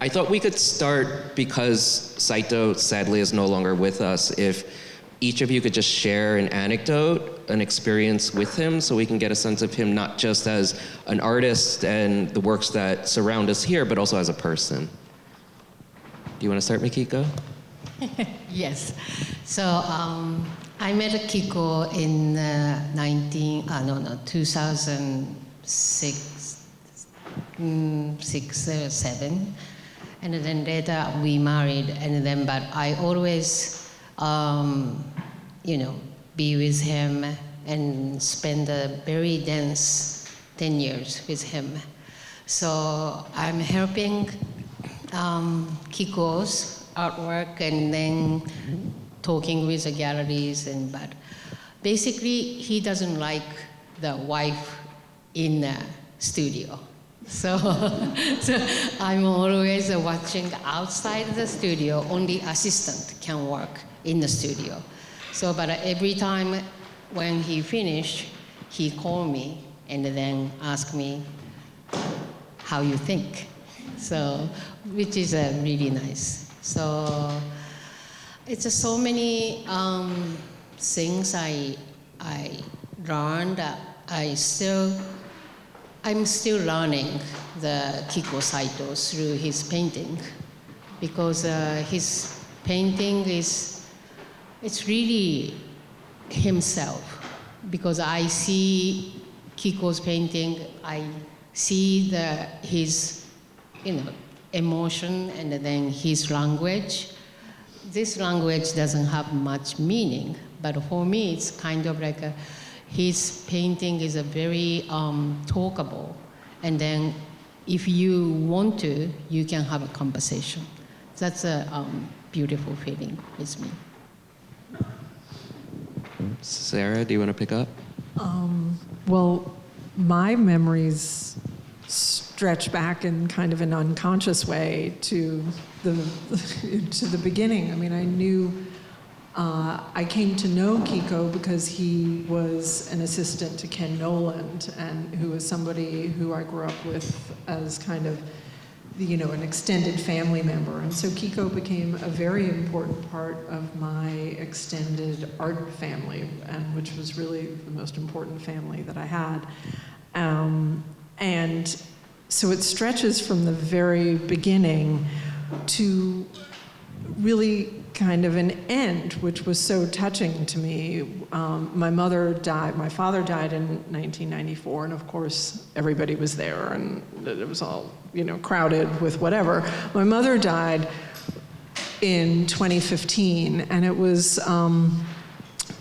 I thought we could start, because Saito sadly is no longer with us, if each of you could just share an anecdote, an experience with him, so we can get a sense of him not just as an artist and the works that surround us here, but also as a person. Do you want to start, Mikiko? Yes. So I met Kiko in 2006, 7, and then later we married, and then but I always, be with him and spend a very dense 10 years with him. So I'm helping Kiko's artwork and then talking with the galleries, but basically he doesn't like the wife in the studio. So I'm always watching outside the studio. Only assistant can work in the studio. So, but every time when he finished, he called me and then asked me how you think. So, which is really nice. So, it's so many things I learned. I'm still learning the Kikuo Saito through his painting, because his painting it's really himself. Because I see Kiko's painting, I see his emotion and then his language. This language doesn't have much meaning, but for me it's kind of like his painting is a very talkable, and then if you want to, you can have a conversation. That's a beautiful feeling with me. Sarah, do you want to pick up? Well, my memories stretch back in kind of an unconscious way to the beginning. I mean, I knew. I came to know Kiko because he was an assistant to Ken Noland, and who was somebody who I grew up with as kind of, an extended family member. And so Kiko became a very important part of my extended art family, and which was really the most important family that I had. And so it stretches from the very beginning to really kind of an end, which was so touching to me. My father died in 1994, and of course everybody was there, and it was all, crowded with whatever. My mother died in 2015, and it was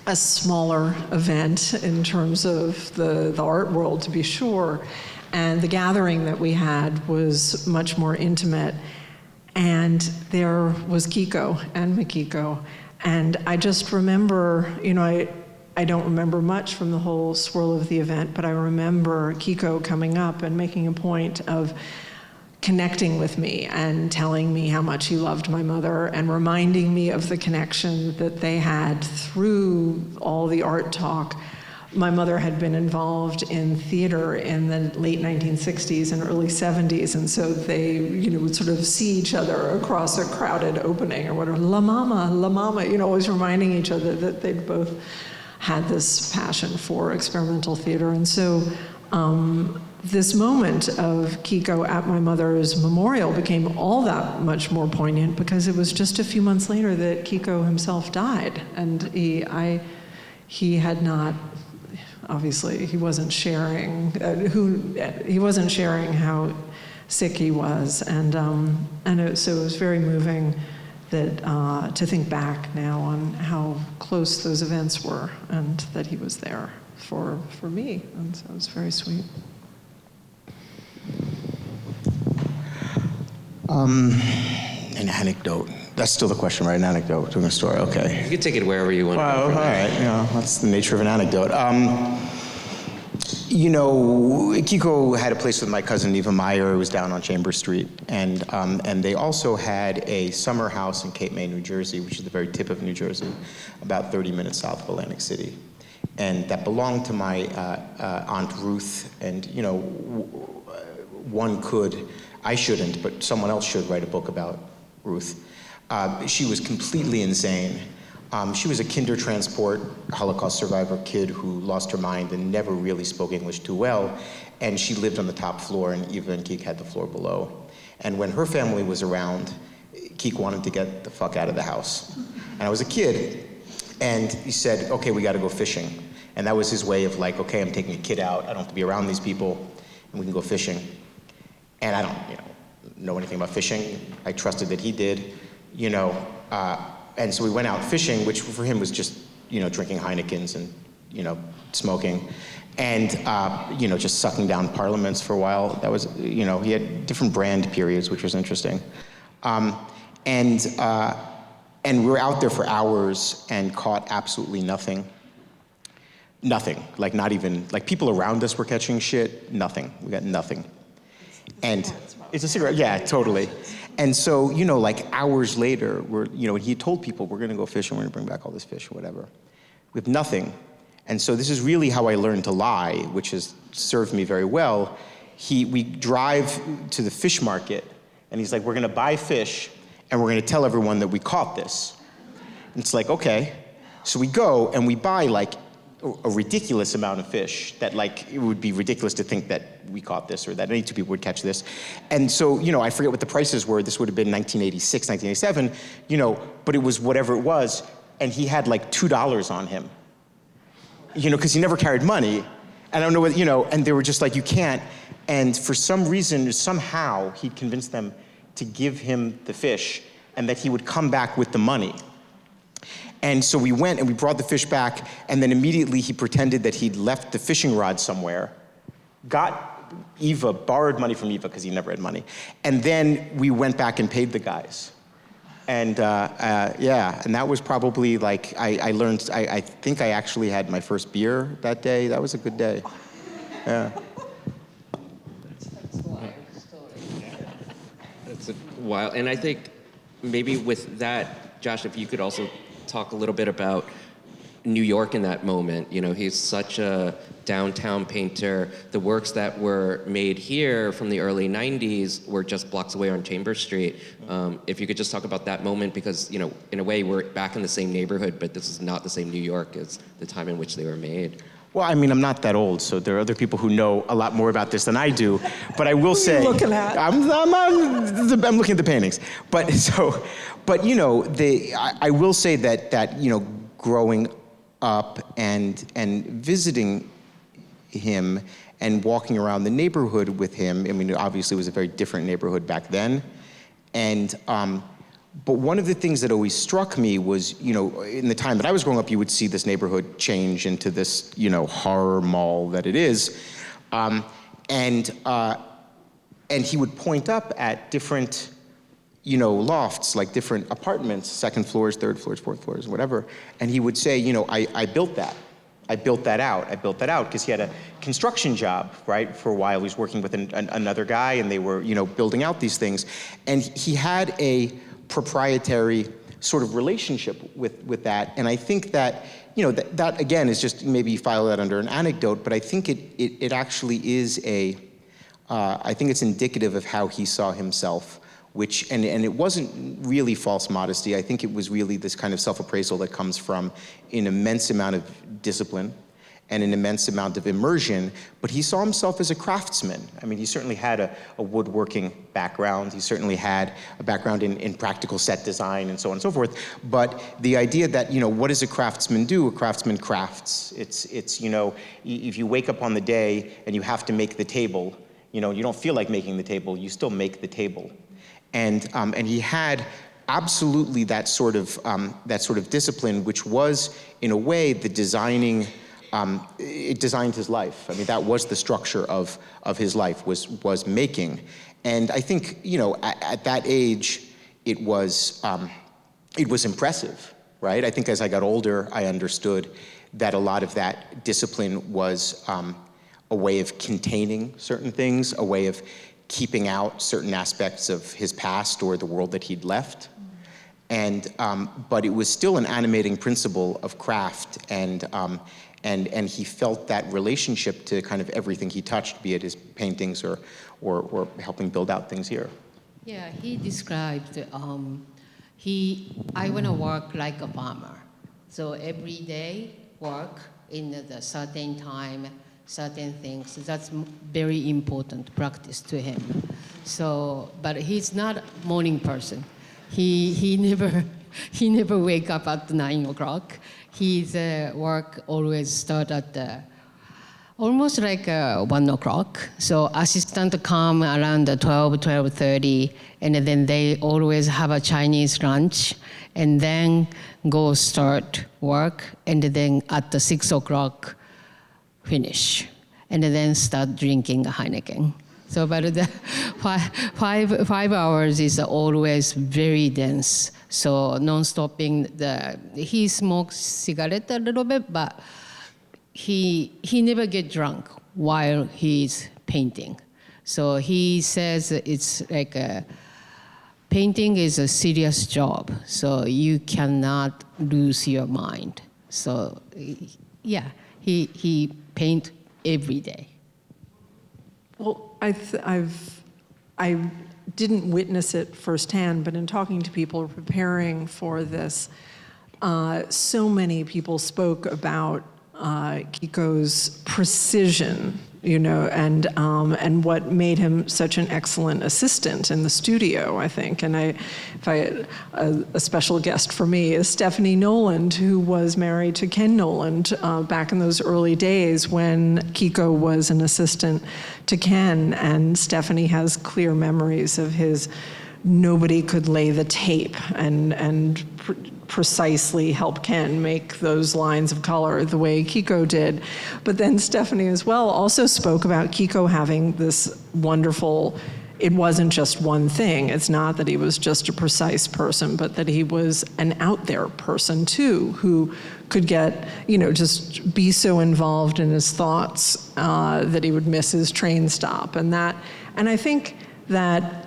a smaller event in terms of the art world, to be sure, and the gathering that we had was much more intimate. And there was Kiko and Mikiko. And I just remember, I don't remember much from the whole swirl of the event, but I remember Kiko coming up and making a point of connecting with me and telling me how much he loved my mother and reminding me of the connection that they had through all the art talk. My mother had been involved in theater in the late 1960s and early 70s, and so they, would sort of see each other across a crowded opening or whatever, la mama, always reminding each other that they'd both had this passion for experimental theater. And so this moment of Kiko at my mother's memorial became all that much more poignant because it was just a few months later that Kiko himself died, and he had not. Obviously, he wasn't sharing how sick he was, and so it was very moving that to think back now on how close those events were, and that he was there for me, and so it was very sweet. An anecdote. That's still the question, right? An anecdote, doing a story. Okay. You can take it wherever you want. Well, all right. That's the nature of an anecdote. Kiko had a place with my cousin Neva Meyer. It was down on Chambers Street, and they also had a summer house in Cape May, New Jersey, which is the very tip of New Jersey, about 30 minutes south of Atlantic City, and that belonged to my Aunt Ruth. And one could I shouldn't, but someone else should write a book about Ruth. She was completely insane. She was a Kindertransport Holocaust survivor kid who lost her mind and never really spoke English too well. And she lived on the top floor, and Eva and Kik had the floor below. And when her family was around, Kik wanted to get the fuck out of the house. And I was a kid, and he said, okay, we gotta go fishing. And that was his way of like, okay, I'm taking a kid out, I don't have to be around these people, and we can go fishing. And I don't, know anything about fishing. I trusted that he did, and so we went out fishing, which for him was just, drinking Heinekens and, smoking. And, just sucking down parliaments for a while. That was, he had different brand periods, which was interesting. And we were out there for hours and caught absolutely nothing. Nothing, like not even, like people around us were catching shit, nothing. We got nothing. And it's a cigarette, yeah, totally. And so, like hours later, he told people, we're gonna go fishing, we're gonna bring back all this fish or whatever. We have nothing. And so this is really how I learned to lie, which has served me very well. We drive to the fish market, and he's like, we're gonna buy fish, and we're gonna tell everyone that we caught this. And it's like, okay. So we go, and we buy like a ridiculous amount of fish that like, it would be ridiculous to think that we caught this or that any two people would catch this. And so, I forget what the prices were. This would have been 1986, 1987, but it was whatever it was. And he had like $2 on him, because he never carried money. And I don't know what, and they were just like, you can't. And for some reason, somehow he convinced them to give him the fish and that he would come back with the money. And so we went and we brought the fish back, and then immediately he pretended that he'd left the fishing rod somewhere, borrowed money from Eva because he never had money, and then we went back and paid the guys. And and that was probably like, I learned, I think I actually had my first beer that day. That was a good day. Yeah. That's a wild story. That's a wild, and I think maybe with that, Josh, if you could also talk a little bit about New York in that moment. He's such a downtown painter. The works that were made here from the early 90s were just blocks away on Chambers Street. If you could just talk about that moment, because, in a way, we're back in the same neighborhood, but this is not the same New York as the time in which they were made. Well, I mean, I'm not that old, so there are other people who know a lot more about this than I do. But I will say, looking at? I'm looking at the paintings. But I will say that growing up and visiting him and walking around the neighborhood with him. I mean, obviously, it was a very different neighborhood back then, and. But one of the things that always struck me was, in the time that I was growing up, you would see this neighborhood change into this, horror mall that it is. And he would point up at different, lofts, like different apartments, second floors, third floors, fourth floors, whatever. And he would say, I built that. I built that out, because he had a construction job, right? For a while, he was working with another guy, and they were, building out these things. And he had a proprietary sort of relationship with that. And I think that, that again is just, maybe you file that under an anecdote, but I think it actually is I think it's indicative of how he saw himself, and it wasn't really false modesty. I think it was really this kind of self-appraisal that comes from an immense amount of discipline and an immense amount of immersion, but he saw himself as a craftsman. I mean, he certainly had a woodworking background. He certainly had a background in practical set design and so on and so forth. But the idea that, what does a craftsman do? A craftsman crafts. It's if you wake up on the day and you have to make the table, you don't feel like making the table, you still make the table. And he had absolutely that sort of discipline, which was, in a way, the designing. It designed his life. I mean, that was the structure of his life, was making. And I think, at that age, it was impressive, right? I think as I got older, I understood that a lot of that discipline was a way of containing certain things, a way of keeping out certain aspects of his past or the world that he'd left. And, but it was still an animating principle of craft, And he felt that relationship to kind of everything he touched, be it his paintings or helping build out things here. Yeah, he described, I want to work like a farmer. So every day work in the certain time, certain things. That's very important practice to him. So, but he's not a morning person. He never wake up at 9 o'clock. His work always start at almost like 1 o'clock. So assistant come around 12:30, and then they always have a Chinese lunch, and then go start work, and then at the 6 o'clock finish, and then start drinking Heineken. So, but the 5 hours is always very dense. So non-stopping. He smokes cigarette a little bit, but he never get drunk while he's painting. So he says it's like painting is a serious job, so you cannot lose your mind. So yeah, he paint every day. Well, I didn't witness it firsthand, but in talking to people preparing for this, so many people spoke about Kiko's precision, and what made him such an excellent assistant in the studio, I think. And a special guest for me is Stephanie Noland, who was married to Ken Noland back in those early days when Kiko was an assistant to Ken. And Stephanie has clear memories of his nobody could lay the tape and precisely help Ken make those lines of color the way Kiko did. But then Stephanie as well also spoke about Kiko having this wonderful, it wasn't just one thing. It's not that he was just a precise person, but that he was an out there person too, who could get, just be so involved in his thoughts that he would miss his train stop. And I think that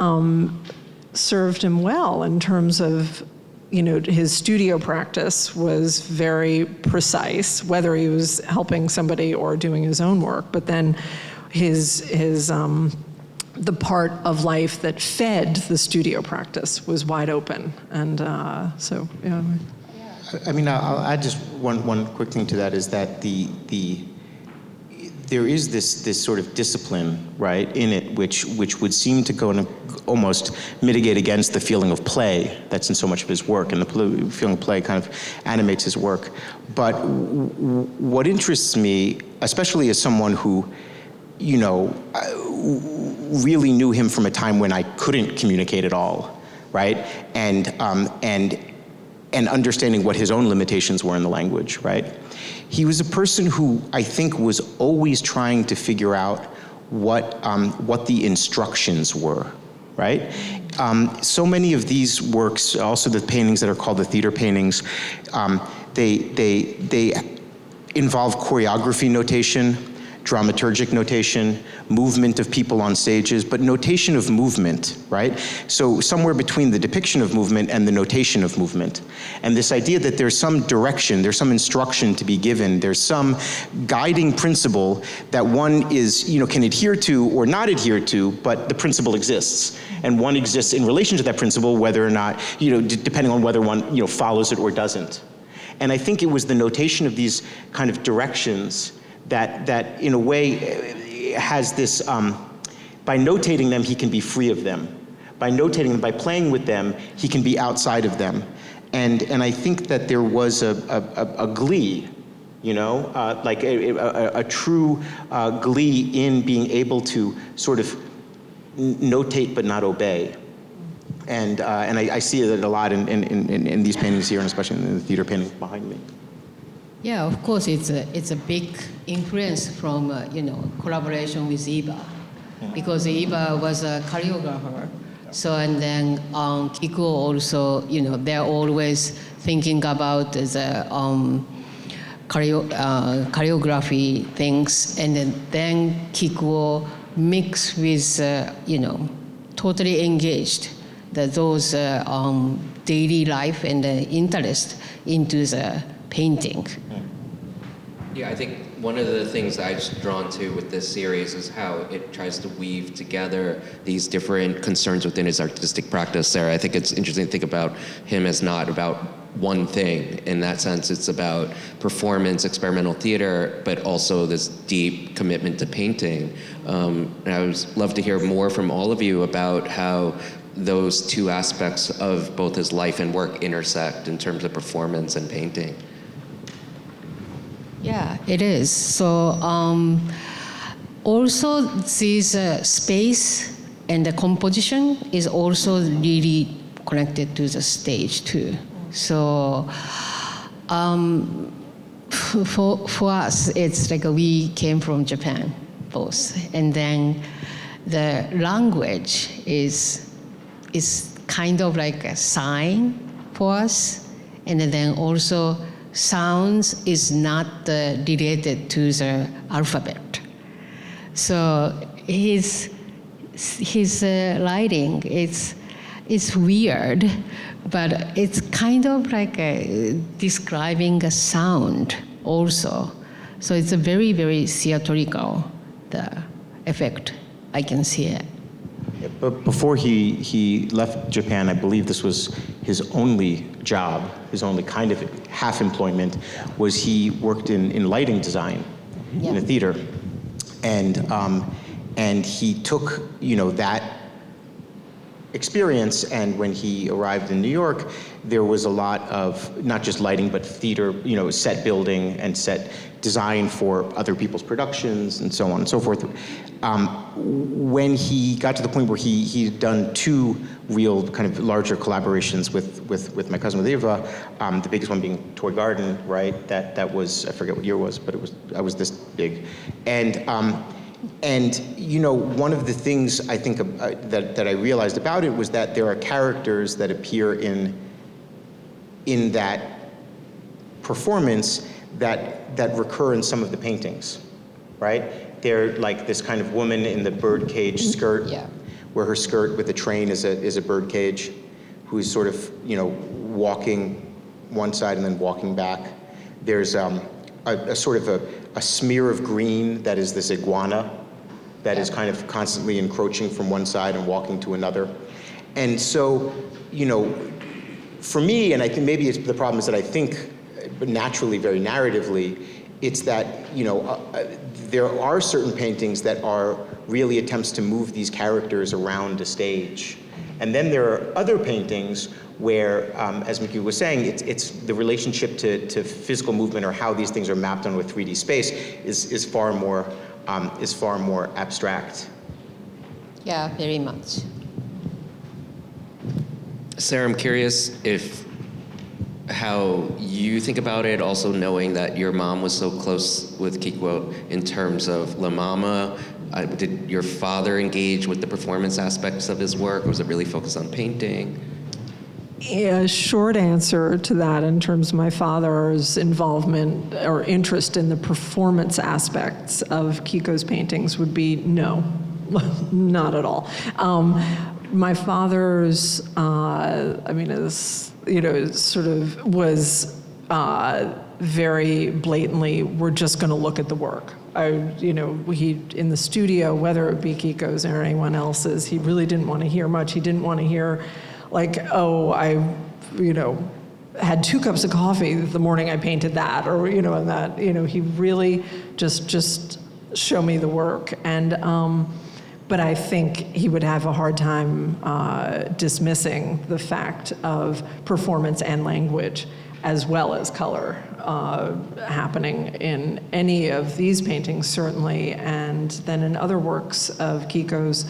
served him well in terms of, his studio practice was very precise, whether he was helping somebody or doing his own work. But then the part of life that fed the studio practice was wide open. And so, yeah. I mean, I'll add just one quick thing to that, is that there is this sort of discipline, right, in it, which would seem to go and almost mitigate against the feeling of play that's in so much of his work, and the feeling of play kind of animates his work. But what interests me, especially as someone who, really knew him from a time when I couldn't communicate at all, right, and understanding what his own limitations were in the language, right? He was a person who I think was always trying to figure out what the instructions were, right? So many of these works, also the paintings that are called the theater paintings, they involve choreography notation, dramaturgic notation, movement of people on stages, but notation of movement, right? So somewhere between the depiction of movement and the notation of movement. And this idea that there's some direction, there's some instruction to be given, there's some guiding principle that one is, can adhere to or not adhere to, but the principle exists. And one exists in relation to that principle, whether or not, depending on whether one, follows it or doesn't. And I think it was the notation of these kind of directions that in a way has this, by notating them, he can be free of them. By notating them, by playing with them, he can be outside of them. And I think that there was a glee, like a true glee in being able to sort of notate but not obey. And I see it a lot in these paintings here, and especially in the theater painting behind me. Yeah, of course, it's a big influence from collaboration with Iba, because Iba was a choreographer. So and then Kikuo also, they're always thinking about the choreography things, and then Kikuo mix with totally engaged those daily life and interest into the painting. Yeah, I think one of the things I was drawn to with this series is how it tries to weave together these different concerns within his artistic practice. Sarah, I think it's interesting to think about him as not about one thing. In that sense, it's about performance, experimental theater, but also this deep commitment to painting. And I would love to hear more from all of you about how those two aspects of both his life and work intersect in terms of performance and painting. Yeah, it is. So also this space and the composition is also really connected to the stage too. So for us, it's like we came from Japan both, and then the language is kind of like a sign for us, and then also sounds is not related to the alphabet. So his writing it's weird, but it's kind of like describing a sound also. So it's a very, very theatrical, the effect. I can see it. Yeah, but before he left Japan, I believe this was his only job, his only kind of half employment, was he worked in lighting design in a theater. And he took, that experience, and when he arrived in New York, there was a lot of not just lighting, but theater, set building and set design for other people's productions and so on and so forth. When he got to the point where he'd done two real kind of larger collaborations with my cousin, with Eva, the biggest one being Toy Garden, right? That was, I forget what year it was, but I was this big. And one of the things I think that I realized about it was that there are characters that appear in that performance that recur in some of the paintings, right? They're like this kind of woman in the birdcage skirt, where her skirt with the train is a birdcage, who's sort of walking one side and then walking back. There's a sort of a smear of green that is this iguana that is kind of constantly encroaching from one side and walking to another. And so, for me, and I think maybe it's the problem is that I think naturally, very narratively, it's that, there are certain paintings that are really attempts to move these characters around a stage. And then there are other paintings where, as Mikiko was saying, it's the relationship to physical movement, or how these things are mapped onto a 3D space is far more abstract. Yeah, very much. Sarah, I'm curious how you think about it, also knowing that your mom was so close with Kikuo in terms of La Mama. Did your father engage with the performance aspects of his work? Was it really focused on painting? A short answer to that in terms of my father's involvement or interest in the performance aspects of Kiko's paintings would be no, not at all. My father's, sort of was very blatantly, we're just going to look at the work. He in the studio, whether it be Kiko's or anyone else's, he really didn't want to hear much. He didn't want to hear, like, oh, I, had 2 cups of coffee the morning I painted that, or and that. He really just show me the work. And but I think he would have a hard time dismissing the fact of performance and language, as well as color, happening in any of these paintings, certainly, and then in other works of Kiko's,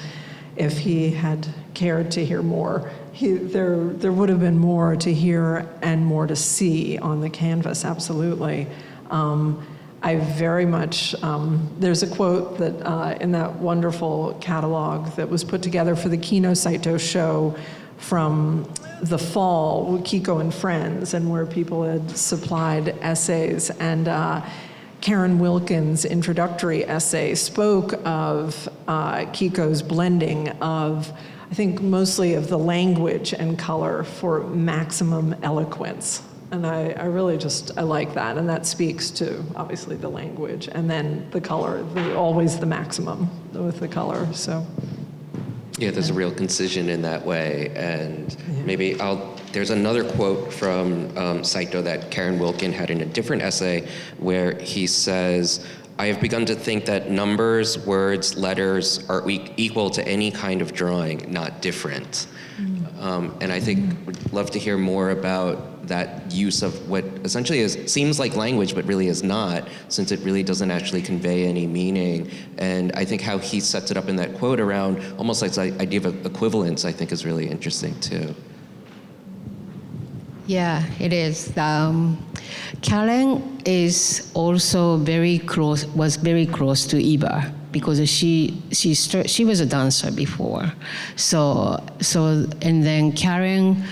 if he had cared to hear more, there would have been more to hear and more to see on the canvas, absolutely. I very much, there's a quote that in that wonderful catalog that was put together for the Kikuo Saito show from the fall with Kiko and Friends, and where people had supplied essays, and Karen Wilkins' introductory essay spoke of Kiko's blending of, I think, mostly of the language and color for maximum eloquence. And I really I like that, and that speaks to, obviously, the language, and then the color, always the maximum with the color, so. Yeah, there's a real concision in that way, and maybe there's another quote from Saito that Karen Wilkin had in a different essay where he says, "I have begun to think that numbers, words, letters are equal to any kind of drawing, not different." And I think we'd love to hear more about that use of what essentially seems like language, but really is not, since it really doesn't actually convey any meaning. And I think how he sets it up in that quote around almost like the idea of equivalence, I think is really interesting too. Yeah, it is. Karen is also was very close to Eva because she was a dancer before. So and then Karen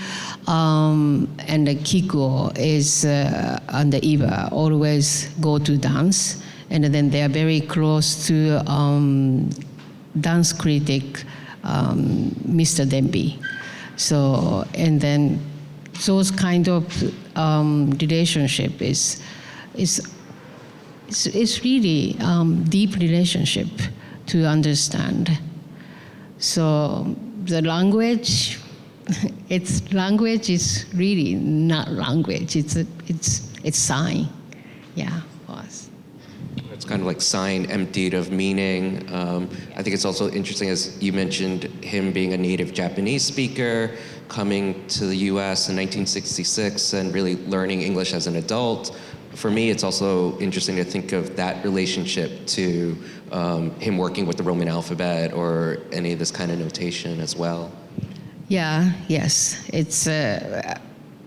and Kikuo and Eva always go to dance, and then they are very close to dance critic Mr. Denby. So and then those kind of relationship is really deep relationship to understand. So the language, language is really not language. It's sign, yeah, for us. It's kind of like sign emptied of meaning. I think it's also interesting, as you mentioned, him being a native Japanese speaker, coming to the US in 1966 and really learning English as an adult. For me, it's also interesting to think of that relationship to him working with the Roman alphabet or any of this kind of notation as well. Yeah, yes. It's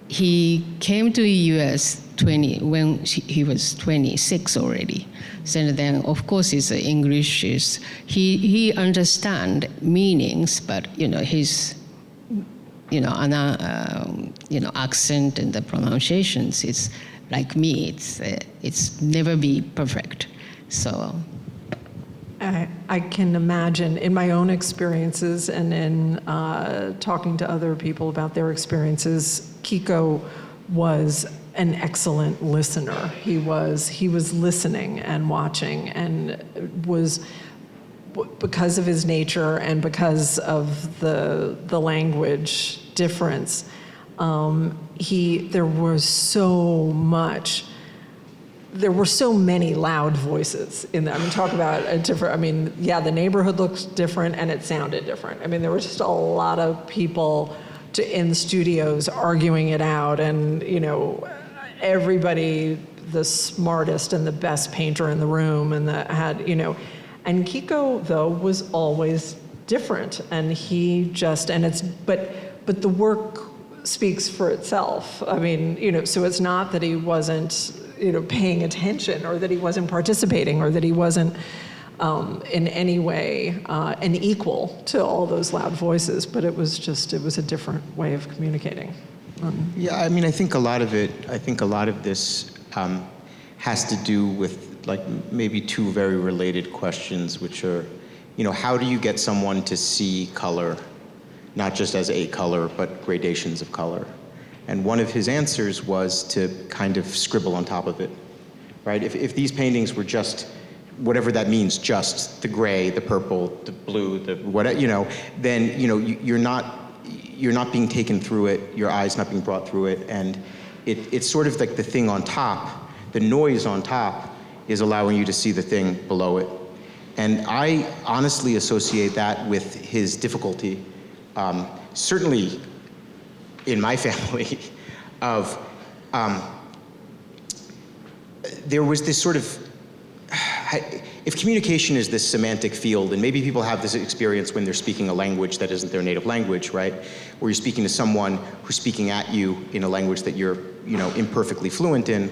he came to the US when he was 26 already. So then, of course, his English is he understand meanings, but his accent and the pronunciations is like me. It's never be perfect. So. I can imagine in my own experiences and in talking to other people about their experiences, Kiko was an excellent listener. He was listening and watching, and was, because of his nature and because of the language difference, there were so many loud voices in there. I mean, talk about a different, the neighborhood looked different and it sounded different. There were just a lot of people in studios arguing it out, and, everybody, the smartest and the best painter in the room, and and Kiko, though, was always different, and but the work speaks for itself. So it's not that he wasn't, paying attention, or that he wasn't participating, or that he wasn't in any way an equal to all those loud voices, but it was a different way of communicating. I think a lot of this has to do with maybe two very related questions, which are, how do you get someone to see color, not just as a color, but gradations of color? And one of his answers was to kind of scribble on top of it, right? If these paintings were just, whatever that means, just the gray, the purple, the blue, the whatever, then, you're not being taken through it, your eyes not being brought through it, and it's sort of like the thing on top, the noise on top is allowing you to see the thing below it. And I honestly associate that with his difficulty, certainly in my family, of there was this sort of, if communication is this semantic field, and maybe people have this experience when they're speaking a language that isn't their native language, right? Where you're speaking to someone who's speaking at you in a language that you're, imperfectly fluent in,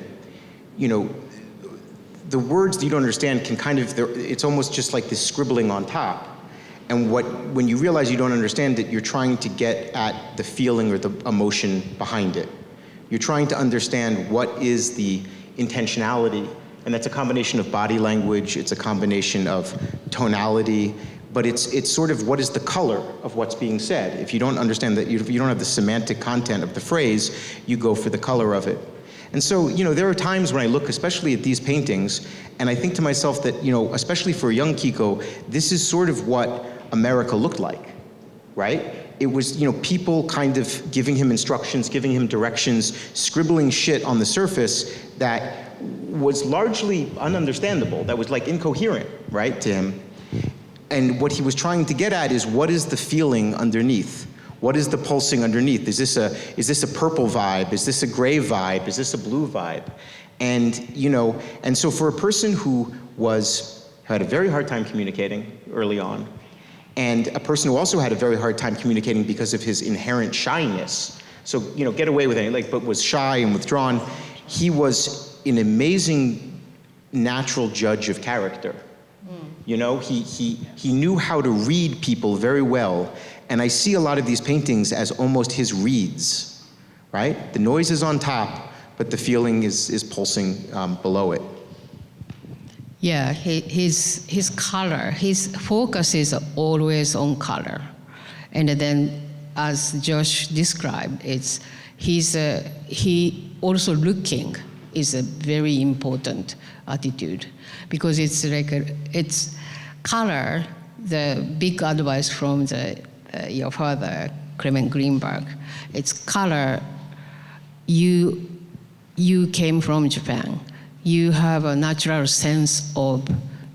the words that you don't understand can kind of, it's almost just like this scribbling on top. And when you realize you don't understand it, you're trying to get at the feeling or the emotion behind it. You're trying to understand what is the intentionality, and that's a combination of body language, it's a combination of tonality, but it's sort of what is the color of what's being said. If you don't understand that, if you don't have the semantic content of the phrase, you go for the color of it. And so, there are times when I look especially at these paintings, and I think to myself that, especially for young Kiko, this is sort of what America looked like, right? It was, people kind of giving him instructions, giving him directions, scribbling shit on the surface that was largely ununderstandable, that was like incoherent, right, to him. And what he was trying to get at is, what is the feeling underneath? What is the pulsing underneath? Is this a purple vibe? Is this a gray vibe? Is this a blue vibe? And, and so for a person who had a very hard time communicating early on, and a person who also had a very hard time communicating because of his inherent shyness, so, get away with it, but was shy and withdrawn, he was an amazing natural judge of character. He knew how to read people very well, and I see a lot of these paintings as almost his reeds, right? The noise is on top, but the feeling is pulsing below it. Yeah, his color, his focus is always on color. And then, as Josh described, he also looking is a very important attitude, because it's color. The big advice from your father, Clement Greenberg, it's color. You came from Japan. You have a natural sense of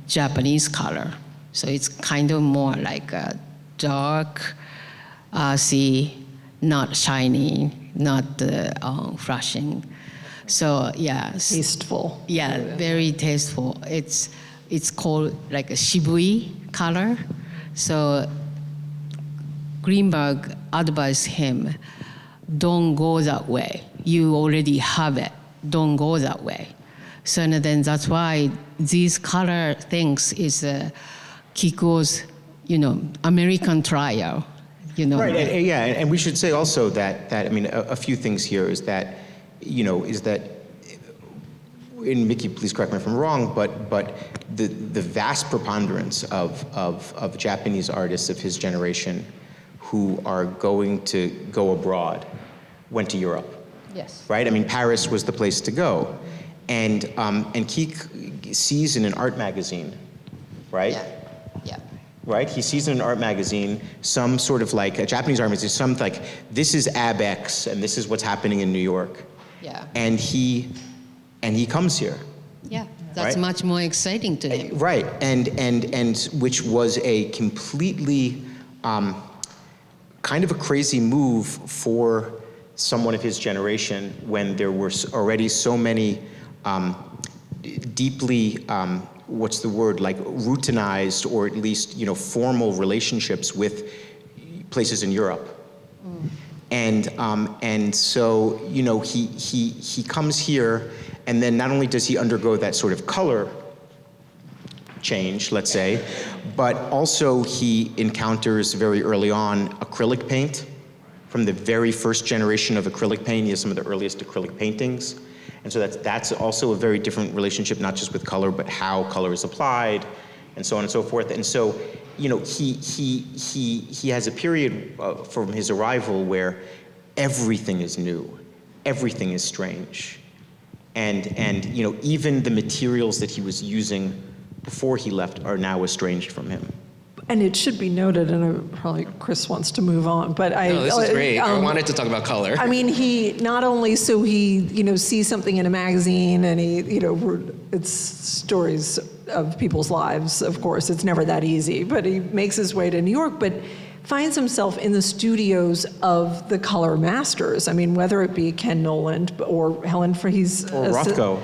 Japanese color. So it's kind of more like a dark, earthy, not shiny, not flashing. So yeah. Tasteful. Yeah, very tasteful. It's called like a shibui color. So Greenberg advised him, don't go that way. You already have it. Don't go that way. So then that's why these color things is Kikuo's, American trial, Right, and we should say also that a few things here is that, and Mickey, please correct me if I'm wrong, but the vast preponderance of Japanese artists of his generation who are going to go abroad went to Europe. Yes. Right? Paris was the place to go. And Keek sees in an art magazine, right? Yeah. Right? He sees in an art magazine some sort of like a Japanese art magazine, some like, this is ABX and this is what's happening in New York. Yeah. And he comes here. Yeah, that's right? Much more exciting to him. Right, and which was a completely kind of a crazy move for someone of his generation when there were already so many deeply, what's the word, like routinized or at least, formal relationships with places in Europe. And so, he comes here, and then not only does he undergo that sort of color change, let's say, but also he encounters very early on acrylic paint. From the very first generation of acrylic paint, he has some of the earliest acrylic paintings. And so that's also a very different relationship, not just with color, but how color is applied, and so on and so forth. And so, he has a period from his arrival where everything is new, everything is strange. And even the materials that he was using before he left are now estranged from him. And it should be noted, and probably Chris wants to move on, but No, this is great. I wanted to talk about color. He not only sees something in a magazine, and it's stories of people's lives, of course, it's never that easy, but he makes his way to New York, but finds himself in the studios of the color masters. Whether it be Ken Noland or Helen Freeh's or Rothko.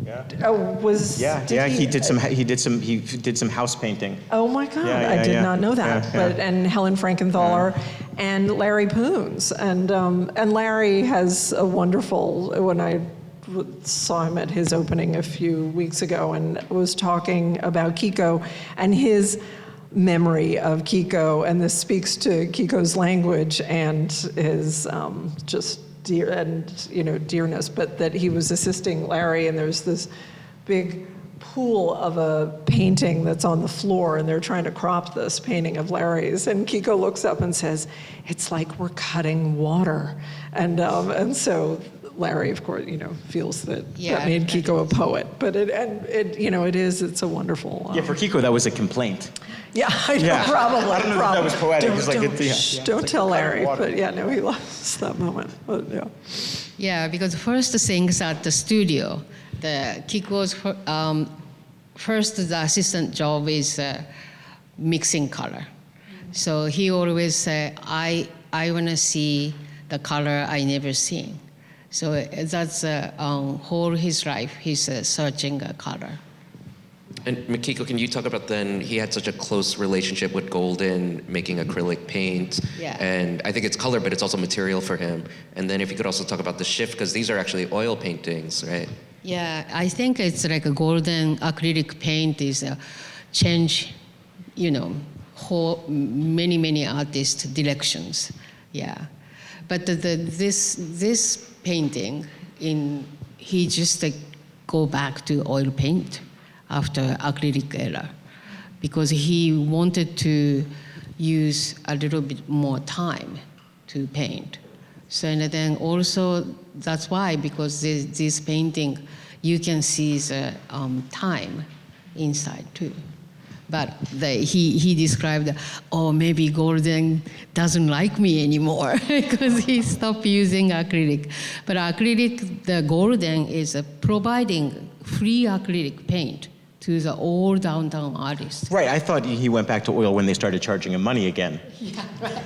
Yeah. He did some house painting. Oh my God, I did not know that. And Helen Frankenthaler and Larry Poons. And Larry has a wonderful, when I saw him at his opening a few weeks ago and was talking about Kiko and his memory of Kiko, and this speaks to Kiko's language and his just dearness, but that he was assisting Larry, and there's this big pool of a painting that's on the floor, and they're trying to crop this painting of Larry's, and Kiko looks up and says, "It's like we're cutting water," and so Larry, of course, feels that that made Kiko a poet. But it's a wonderful. Yeah, for Kiko, that was a complaint. Yeah, I know, probably. I don't know if that was poetic. Don't tell Larry, but he loves that moment. But, yeah. Yeah, because first things at the studio, Kiko's first the assistant job is mixing color. So he always say, I want to see the color I never seen. So that's whole his life, he's searching a color. And Mikiko, can you talk about then, he had such a close relationship with Golden, making acrylic paint. Yeah. And I think it's color, but it's also material for him. And then if you could also talk about the shift, because these are actually oil paintings, right? Yeah, I think it's like a Golden acrylic paint is a change, whole many artists' directions. Yeah. But this painting, he just go back to oil paint after acrylic era, because he wanted to use a little bit more time to paint. So and then also that's why, because this painting, you can see the time inside too. But he described, maybe Golden doesn't like me anymore because he stopped using acrylic. But acrylic, the Golden is providing free acrylic paint to all downtown artists. Right, I thought he went back to oil when they started charging him money again. Yeah, right.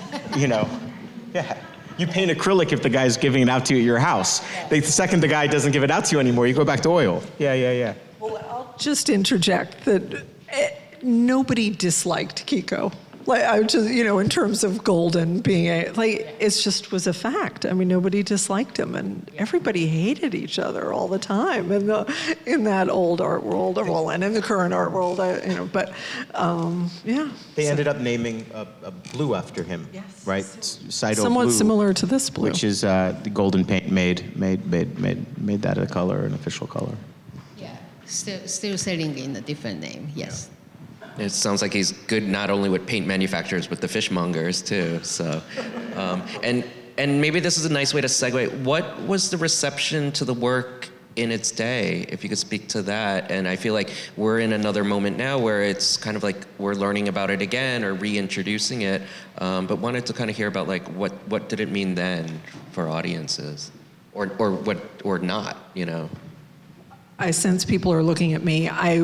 Yeah. You paint acrylic if the guy's giving it out to you at your house. The second the guy doesn't give it out to you anymore, you go back to oil. Yeah. Well, I'll just interject that nobody disliked Kiko. Like, I just, in terms of Golden being it just was a fact. I mean, nobody disliked him, and everybody hated each other all the time in that old art world, and in the current art world, But yeah. They ended up naming a blue after him, yes. right? Saito Somewhat blue, similar to this blue, which is the Golden paint made that a color, an official color. Yeah, still selling in a different name. Yes. It sounds like he's good not only with paint manufacturers, but the fishmongers too. So, and maybe this is a nice way to segue. What was the reception to the work in its day, if you could speak to that? And I feel like we're in another moment now where it's kind of like we're learning about it again or reintroducing it, but wanted to kind of hear about like what did it mean then for audiences, or not, I sense people are looking at me. I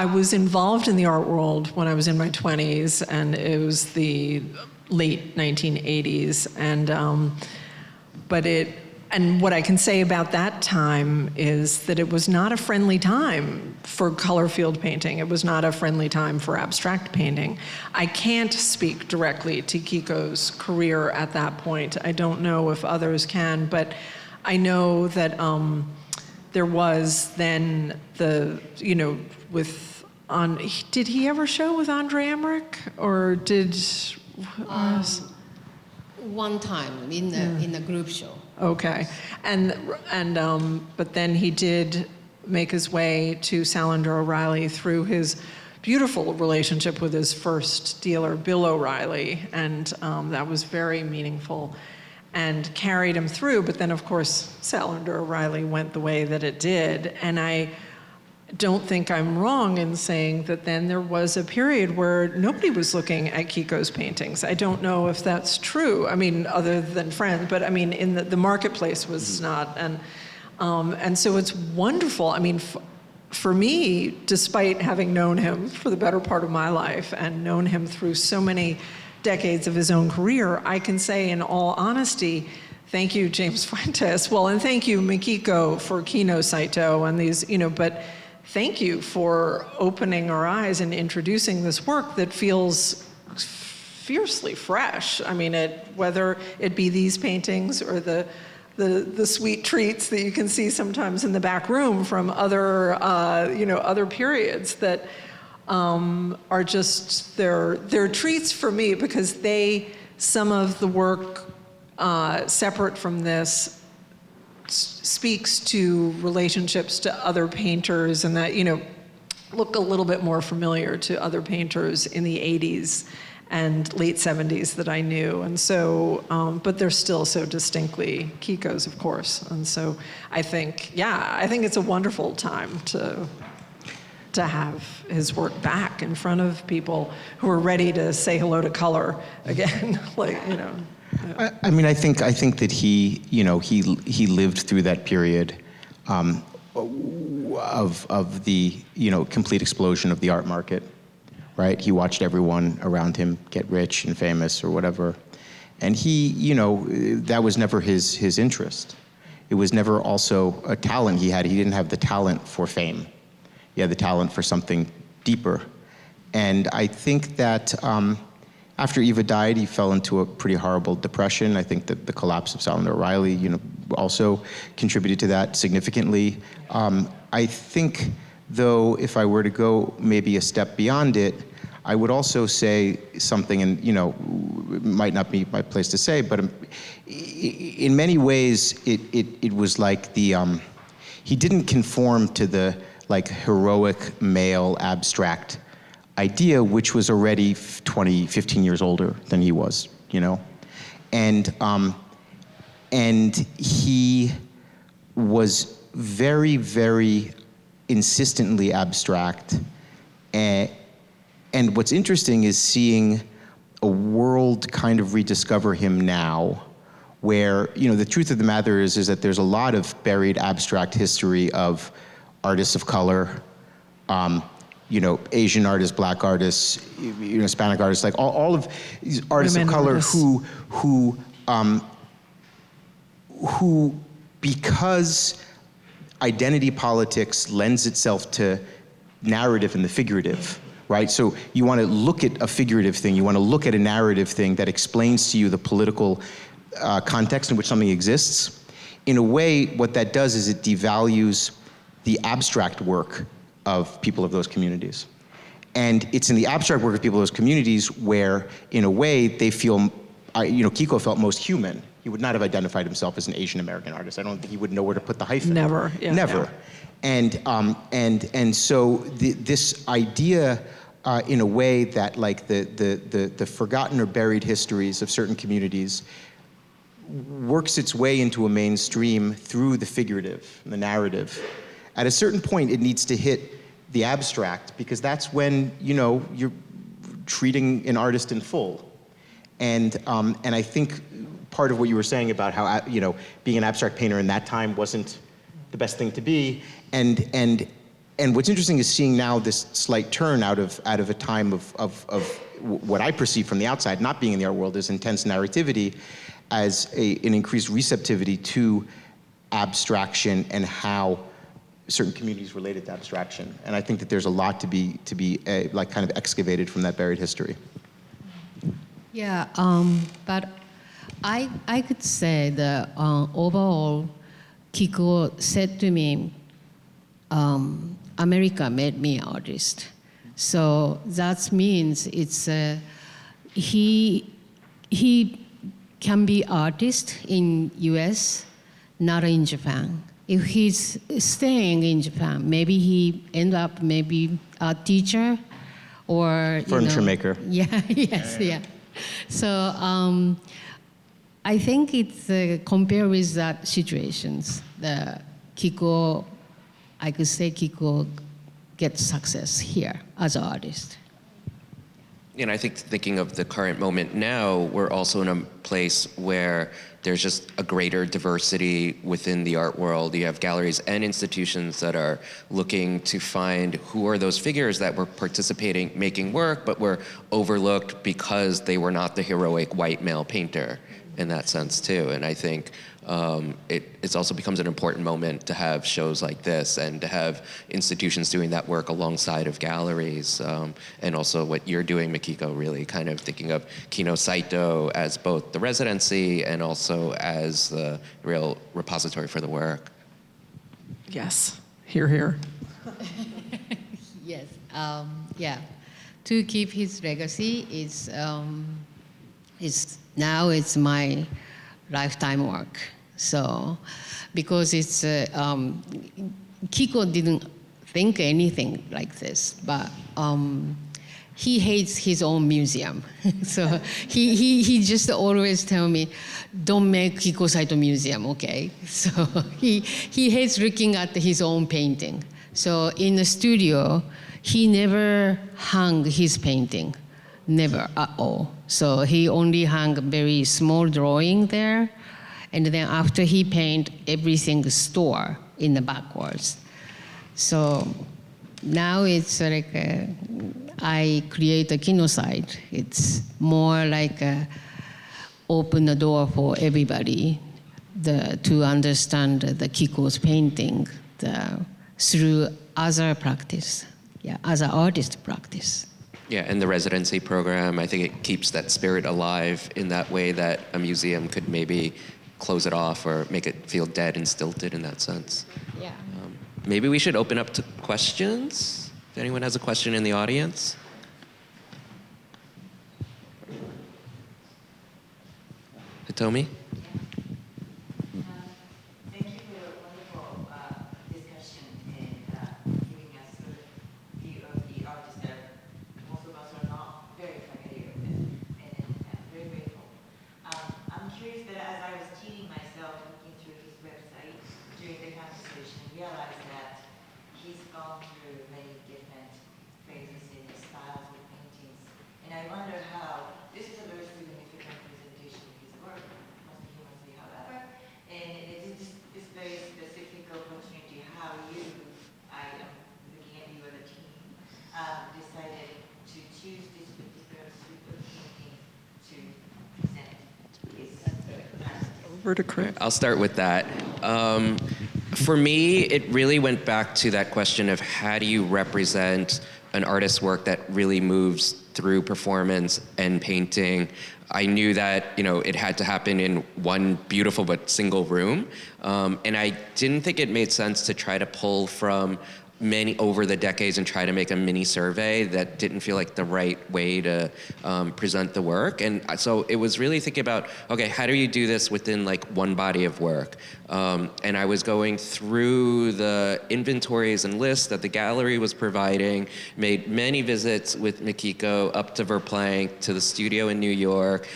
was involved in the art world when I was in my 20s, and it was the late 1980s, and what I can say about that time is that it was not a friendly time for color field painting. It was not a friendly time for abstract painting. I can't speak directly to Kiko's career at that point. I don't know if others can, but I know that there was then did he ever show with Andre Emmerich, or did? One time in a group show. Okay, but then he did make his way to Salinger O'Reilly through his beautiful relationship with his first dealer, Bill O'Reilly, and that was very meaningful and carried him through. But then, of course, Salinger O'Reilly went the way that it did, and I don't think I'm wrong in saying that then there was a period where nobody was looking at Kiko's paintings. I don't know if that's true. I mean, other than friends, but I mean, in the marketplace was not, and so it's wonderful. I mean, for me, despite having known him for the better part of my life and known him through so many decades of his own career, I can say in all honesty, thank you, James Fuentes. Well, and thank you, Mikiko, for Kikuo Saito and these, but thank you for opening our eyes and introducing this work that feels fiercely fresh. I mean, whether it be these paintings or the sweet treats that you can see sometimes in the back room from other periods that are just, they're treats for me because some of the work separate from this speaks to relationships to other painters and that, look a little bit more familiar to other painters in the 80s and late 70s that I knew. And so, but they're still so distinctly Kiko's, of course. And so I think it's a wonderful time to have his work back in front of people who are ready to say hello to color again. I mean, I think that he lived through that period of the complete explosion of the art market, right? He watched everyone around him get rich and famous or whatever, and he, that was never his interest. It was never also a talent he had. He didn't have the talent for fame. He had the talent for something deeper, and I think that. After Eva died, he fell into a pretty horrible depression. I think that the collapse of Salvador O'Reilly, also contributed to that significantly. I think, though, if I were to go maybe a step beyond it, I would also say something, and it might not be my place to say, but in many ways, it was like he didn't conform to the heroic male abstract idea, which was already 15 years older than he was, and he was very, very insistently abstract. And what's interesting is seeing a world kind of rediscover him now, where the truth of the matter is that there's a lot of buried abstract history of artists of color. Asian artists, black artists, Hispanic artists, like all of these artists of color who, because identity politics lends itself to narrative and the figurative, right? So you want to look at a figurative thing, you want to look at a narrative thing that explains to you the political context in which something exists. In a way, what that does is it devalues the abstract work of people of those communities. And it's in the abstract work of people of those communities where, in a way, they feel, Kiko felt most human. He would not have identified himself as an Asian American artist. I don't think he would know where to put the hyphen. Never. Yeah, Never. Yeah. And so this idea, in a way, that the forgotten or buried histories of certain communities works its way into a mainstream through the figurative, the narrative. At a certain point, it needs to hit the abstract, because that's when you're treating an artist in full. And I think part of what you were saying about how being an abstract painter in that time wasn't the best thing to be. And what's interesting is seeing now this slight turn out of a time of what I perceive from the outside, not being in the art world, is intense narrativity, as an increased receptivity to abstraction and how certain communities related to abstraction. And I think that there's a lot to be kind of excavated from that buried history. Yeah, but I could say that overall, Kikuo said to me, America made me an artist. So that means it's he can be artist in US, not in Japan. If he's staying in Japan, maybe he end up maybe a teacher or furniture maker. Yeah, yes, yeah. So I think it's compared with that situations. The Kikuo, I could say Kikuo gets success here as an artist. I think thinking of the current moment now, we're also in a place where there's just a greater diversity within the art world. You have galleries and institutions that are looking to find who are those figures that were participating, making work, but were overlooked because they were not the heroic white male painter in that sense too. And I think it also becomes an important moment to have shows like this and to have institutions doing that work alongside of galleries. And also what you're doing, Mikiko, really kind of thinking of Kikuo Saito as both the residency and also as the real repository for the work. Yes, hear, hear. Yes, yeah. To keep his legacy is now it's my lifetime work. So, because it's, Kiko didn't think anything like this, but he hates his own museum. So he just always tell me, don't make Kikuo Saito museum, okay? So he hates looking at his own painting. So in the studio, he never hung his painting, never at all. So he only hung very small drawing there, and then after he paint, everything store in the backwards. So now it's like I create a Kino site. It's more like open the door for everybody to understand the Kiko's painting through other practice, other artist practice. Yeah, and the residency program, I think it keeps that spirit alive in that way that a museum could maybe close it off or make it feel dead and stilted in that sense. Yeah. Maybe we should open up to questions. If anyone has a question in the audience? Hitomi? Thank you for a wonderful discussion and giving us sort of view of the artist that most of us are not very familiar with, and I'm very grateful. I'm curious that as I was teaching myself looking through his website during the conversation, realized that he's gone through many different phases in his styles of paintings, and I wonder how this is a very significant presentation of his work, must be however, and it is this very specific opportunity how I am looking at you as a team, decided to choose this particular group of painting to present his Over to Chris. I'll start with that. For me, it really went back to that question of how do you represent an artist's work that really moves through performance and painting. I knew that it had to happen in one beautiful but single room, and I didn't think it made sense to try to pull from many over the decades and try to make a mini survey that didn't feel like the right way to present the work. And so it was really thinking about, okay, how do you do this within like one body of work? And I was going through the inventories and lists that the gallery was providing, made many visits with Mikiko up to Verplank, to the studio in New York,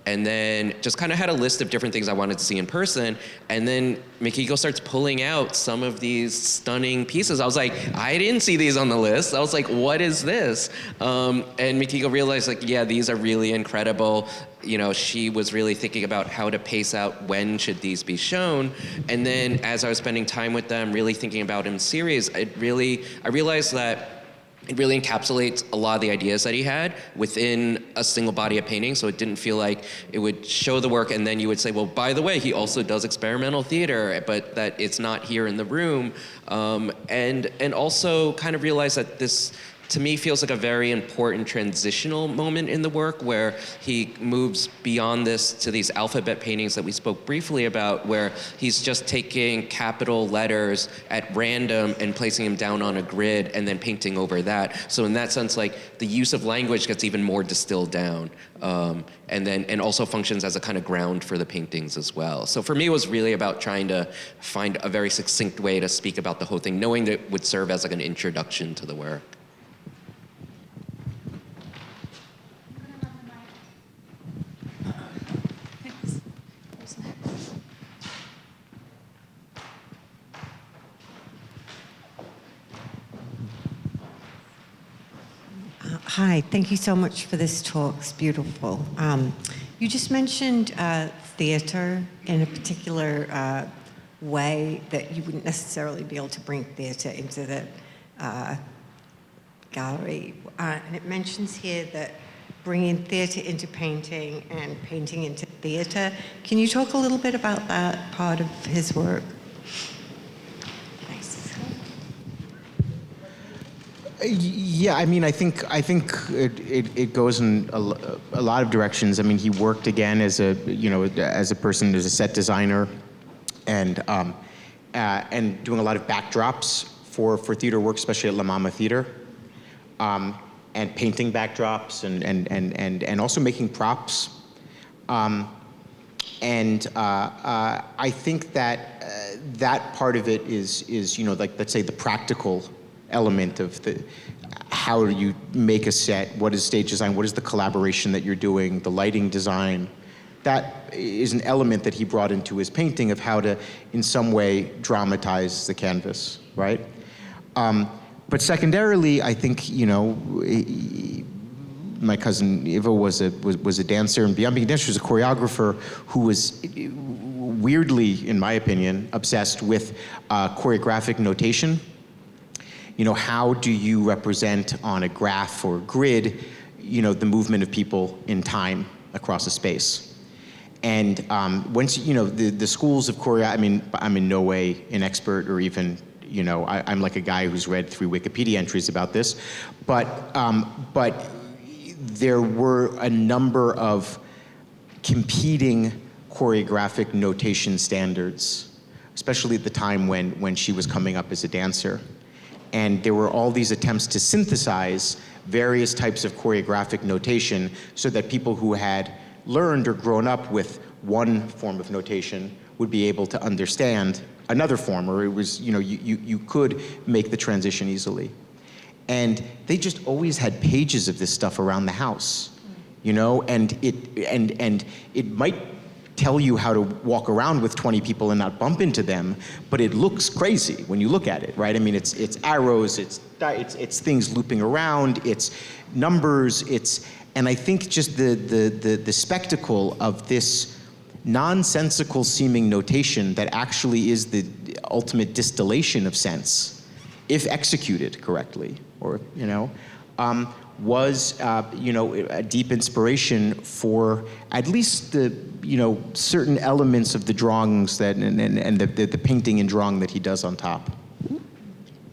and then just kind of had a list of different things I wanted to see in person. And then Mikiko starts pulling out some of these stunning pieces. I was like, I didn't see these on the list. I was like, what is this? And Mikiko realized, like, yeah, these are really incredible. She was really thinking about how to pace out when should these be shown. And then as I was spending time with them, really thinking about in series, I realized that it really encapsulates a lot of the ideas that he had within a single body of painting, so it didn't feel like it would show the work and then you would say, well, by the way, he also does experimental theater, but that it's not here in the room. And also kind of realize that this, to me, feels like a very important transitional moment in the work where he moves beyond this to these alphabet paintings that we spoke briefly about, where he's just taking capital letters at random and placing them down on a grid and then painting over that. So in that sense, like, the use of language gets even more distilled down, and also functions as a kind of ground for the paintings as well. So for me, it was really about trying to find a very succinct way to speak about the whole thing, knowing that it would serve as like an introduction to the work. Hi, thank you so much for this talk. It's beautiful. You just mentioned theater in a particular way that you wouldn't necessarily be able to bring theater into the gallery. And it mentions here that bringing theater into painting and painting into theater. Can you talk a little bit about that part of his work? Yeah, I mean, I think it goes in a lot of directions. I mean, he worked again as a person, as a set designer, and doing a lot of backdrops for theater work, especially at La Mama Theater, and painting backdrops and also making props. And I think that that part of it is like, let's say, the practical element of how do you make a set, what is stage design, what is the collaboration that you're doing, the lighting design. That is an element that he brought into his painting of how to, in some way, dramatize the canvas, right? But secondarily, I think, my cousin Eva was a dancer, and beyond being a dancer, she was a choreographer who was weirdly, in my opinion, obsessed with choreographic notation. How do you represent on a graph or grid, the movement of people in time across a space? And once, the schools of choreo, I'm in no way an expert or even, I'm like a guy who's read 3 Wikipedia entries about this, but there were a number of competing choreographic notation standards, especially at the time when she was coming up as a dancer. And there were all these attempts to synthesize various types of choreographic notation so that people who had learned or grown up with one form of notation would be able to understand another form, or it was, you could make the transition easily. And they just always had pages of this stuff around the house, and it might tell you how to walk around with 20 people and not bump into them, but it looks crazy when you look at it, right? It's arrows, it's things looping around, it's numbers, and I think just the spectacle of this nonsensical seeming notation that actually is the ultimate distillation of sense, if executed correctly, or, was, a deep inspiration for at least the, certain elements of the drawings that, and the painting and drawing that he does on top.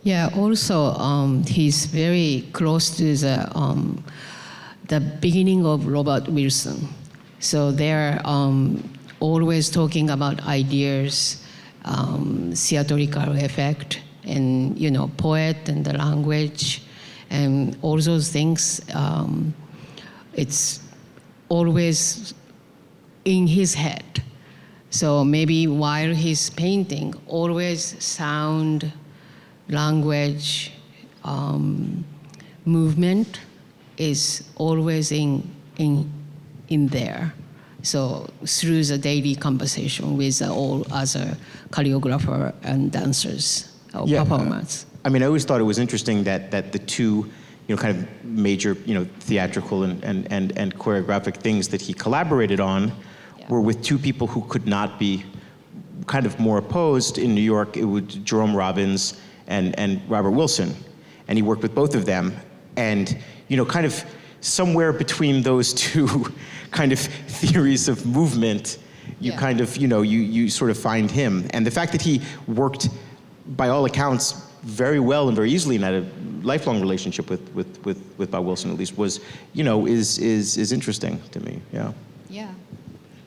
Yeah, also, he's very close to the beginning of Robert Wilson. So they're always talking about ideas, theatrical effect, and, poet and the language, and all those things. It's always in his head. So maybe while he's painting, always sound, language, movement is always in there. So through the daily conversation with all other choreographer and dancers or performers. I always thought it was interesting that the two, kind of major, theatrical and choreographic things that he collaborated on were with two people who could not be kind of more opposed. In New York, it was Jerome Robbins and Robert Wilson. And he worked with both of them. And, kind of somewhere between those two kind of theories of movement, you kind of, you sort of find him. And the fact that he worked, by all accounts, very well and very easily and had a lifelong relationship with Bob Wilson, at least, was, is interesting to me. Yeah. Yeah.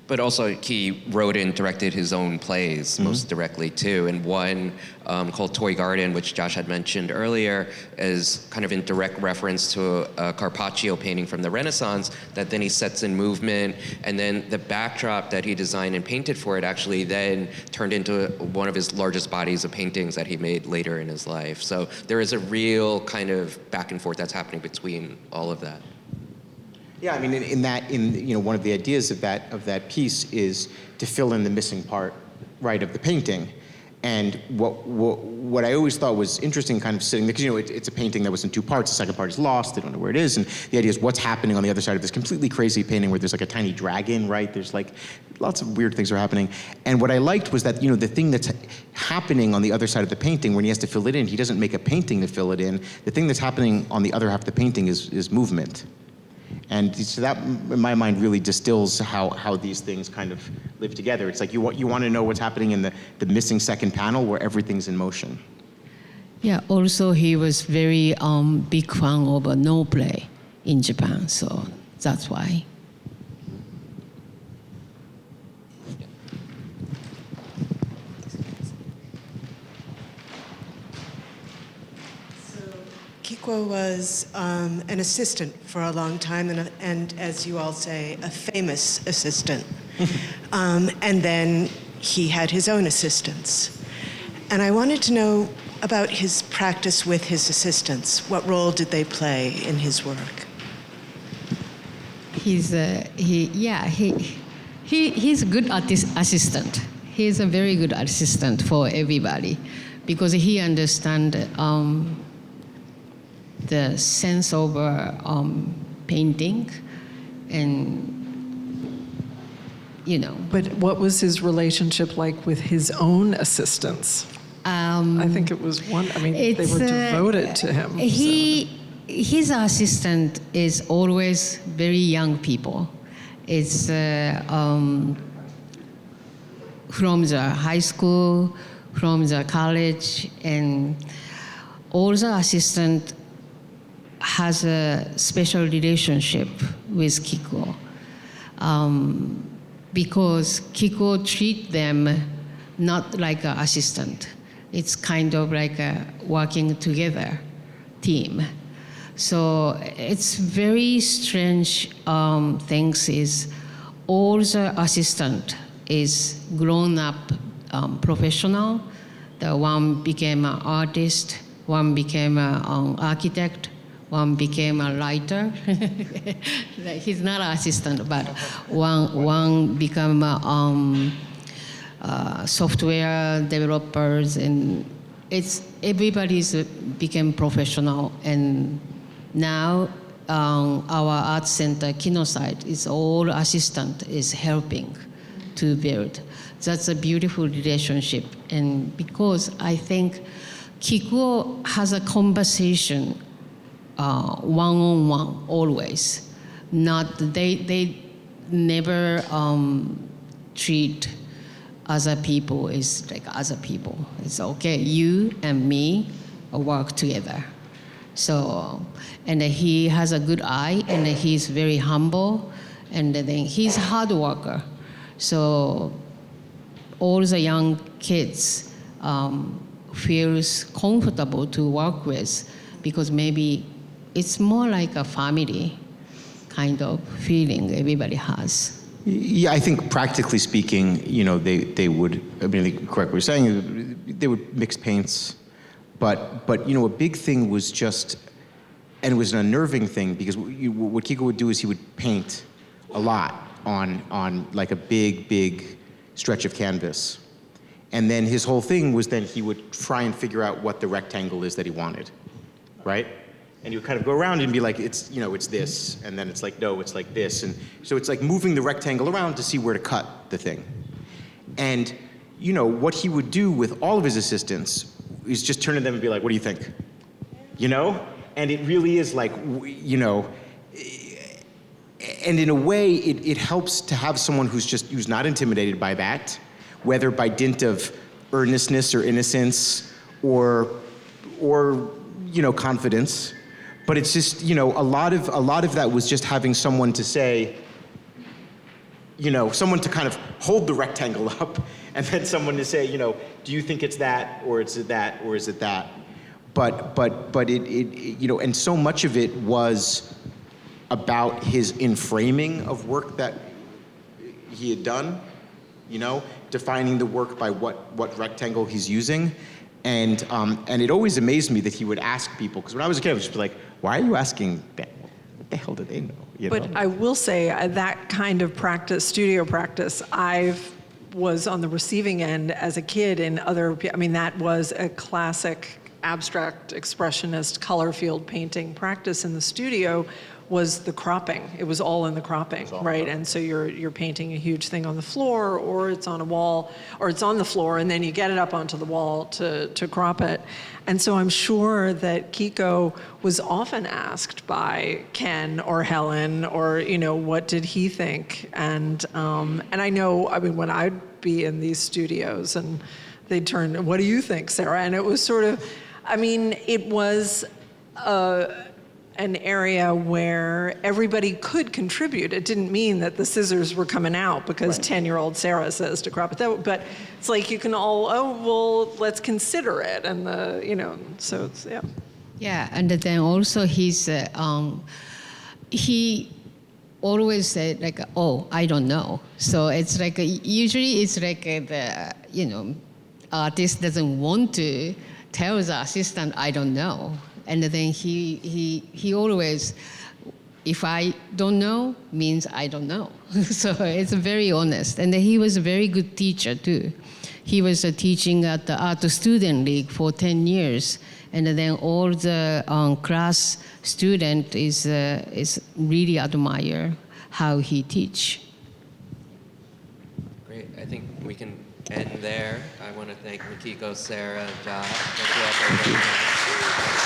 But also, he wrote and directed his own plays most directly too, and one called Toy Garden, which Josh had mentioned earlier, is kind of in direct reference to a Carpaccio painting from the Renaissance that then he sets in movement, and then the backdrop that he designed and painted for it actually then turned into one of his largest bodies of paintings that he made later in his life. So there is a real kind of back and forth that's happening between all of that. Yeah, one of the ideas of that piece is to fill in the missing part, right, of the painting. And what I always thought was interesting, kind of sitting there, because it's a painting that was in 2 parts. The second part is lost; they don't know where it is. And the idea is what's happening on the other side of this completely crazy painting, where there's like a tiny dragon, right? There's like lots of weird things are happening. And what I liked was that the thing that's happening on the other side of the painting, when he has to fill it in, he doesn't make a painting to fill it in. The thing that's happening on the other half of the painting is movement. And so that, in my mind, really distills how these things kind of live together. It's like you want to know what's happening in the missing second panel where everything's in motion. Yeah, also he was very big fan of no play in Japan, so that's why. Kikuo was an assistant for a long time, and as you all say, a famous assistant. And then he had his own assistants. And I wanted to know about his practice with his assistants. What role did they play in his work? He's a good assistant. He's a very good assistant for everybody because he understands the sense of painting and, you know. But what was his relationship like with his own assistants? I think it was one, I mean, they were devoted to him. His assistant is always very young people. It's from the high school, from the college, and all the assistant has a special relationship with Kikuo. Because Kikuo treat them not like an assistant. It's kind of like a working together team. So it's very strange things is all the assistant is grown up professional. The one became an artist, one became an architect, one became a writer. He's not an assistant, but one became software developers, and everybody's became professional. And now our art center, Kino site, is all assistant is helping to build. That's a beautiful relationship. And because I think Kikuo has a conversation one-on-one always. They never treat other people as like other people. It's okay, you and me work together. So, and he has a good eye, and he's very humble, and then he's a hard worker. So all the young kids feels comfortable to work with because maybe it's more like a family kind of feeling everybody has. Yeah, I think practically speaking, they would, I mean, correct what you're saying, they would mix paints, but a big thing was just, and it was an unnerving thing because what Kiko would do is he would paint a lot on like a big stretch of canvas. And then his whole thing was then he would try and figure out what the rectangle is that he wanted, right? And you would kind of go around and be like, it's this, and then it's like, no, it's like this. And so it's like moving the rectangle around to see where to cut the thing. And, what he would do with all of his assistants is just turn to them and be like, what do you think? And it really is like, and in a way, it helps to have someone who's not intimidated by that, whether by dint of earnestness or innocence or confidence. But it's just, a lot of that was just having someone to say, someone to kind of hold the rectangle up, and then someone to say, do you think it's that, or is it that, or is it that? But it and so much of it was about his inframing of work that he had done, defining the work by what rectangle he's using. And it always amazed me that he would ask people, because when I was a kid, I was just like, why are you asking that? What the hell do they know? But I will say that kind of practice, studio practice, I was on the receiving end as a kid in that was a classic abstract expressionist color field painting practice in the studio was the cropping. It was all in the cropping, right? And so you're painting a huge thing on the floor, or it's on a wall, or it's on the floor, and then you get it up onto the wall to crop it. And so I'm sure that Kiko was often asked by Ken or Helen, or what did he think? And I know, when I'd be in these studios and they'd turn, what do you think, Sarah? And it was sort of, it was an area where everybody could contribute. It didn't mean that the scissors were coming out because 10-year-old Sarah says to crop it. But it's like you can all, let's consider it. And so it's, yeah. Yeah, and then also he always said like, oh, I don't know. So it's like usually it's like the artist doesn't want to tell the assistant I don't know, and then he always, if I don't know means I don't know. So it's very honest, and he was a very good teacher too. He was teaching at the Art Student League for 10 years. And then all the class student is really admire how he teach. Great. I think we can end there. I want to thank Mikiko, Sarah, Josh. Thank you all for being here.